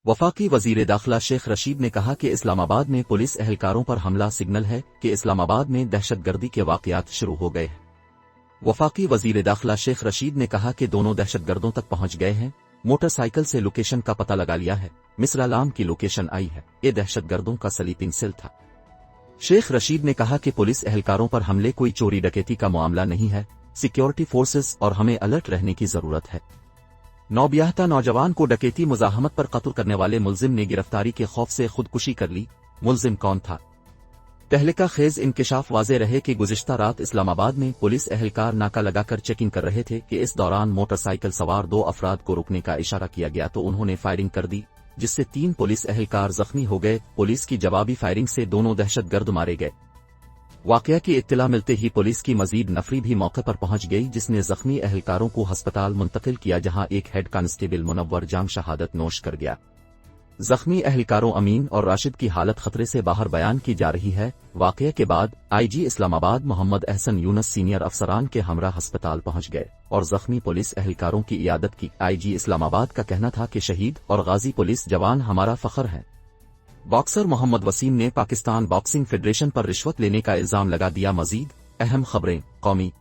वफाकी वजीर दाखिला शेख रशीद ने कहा कि इस्लामाबाद में पुलिस एहलकारों पर हमला सिग्नल है कि इस्लामाबाद में दहशतगर्दी के वाकयात शुरू हो गए हैं। वफाकी वजीर दाखिला शेख रशीद ने कहा कि दोनों दहशतगर्दों तक पहुंच गए हैं, मोटरसाइकिल से लोकेशन का पता लगा लिया है, मिसरालाम की लोकेशन आई है, ये दहशतगर्दों का स्लीपिंग सेल था। शेख रशीद ने कहा कि पुलिस एहलकारों पर हमले कोई चोरी डकैती का मामला नहीं है, सिक्योरिटी फोर्सेस और हमें अलर्ट रहने की जरूरत है। नौबियाहता नौजवान को डकैती मुजाहमत पर कत्ल करने वाले मुलजिम ने गिरफ्तारी के खौफ से खुदकुशी कर ली। मुलजिम कौन था? तहलका खेज इंकशाफ वाज़े रहे कि गुज़िश्ता रात इस्लामाबाद में पुलिस एहलकार नाका लगाकर चेकिंग कर रहे थे कि इस दौरान मोटरसाइकिल सवार 2 अफराद को रुकने का इशारा किया गया तो उन्होंने फायरिंग कर दी, जिससे 3 पुलिस एहलकार जख्मी हो गए। पुलिस की जवाबी फायरिंग से दोनों दहशतगर्द मारे गए। वाकया की इत्तला मिलते ही पुलिस की मजीद नफरी भी मौके पर पहुंच गई, जिसने जख्मी एहलकारों को अस्पताल मुंतकिल किया, जहां एक हेड कांस्टेबल मुनव्वर जाम शहादत नोश कर गया। जख्मी एहलकारों अमीन और राशिद की हालत खतरे से बाहर बयान की जा रही है। वाकये के बाद आईजी इस्लामाबाद मोहम्मद अहसन यूनस सीनियर अफसरान के हमरा अस्पताल पहुंच गए और जख्मी पुलिस एहलकारों की इयादत की। आईजी इस्लामाबाद का कहना था कि शहीद और गाजी पुलिस जवान हमारा फख्र है। बॉक्सर मोहम्मद वसीम ने पाकिस्तान बॉक्सिंग फेडरेशन पर रिश्वत लेने का इल्जाम लगा दिया। मजीद अहम खबरें। कौमी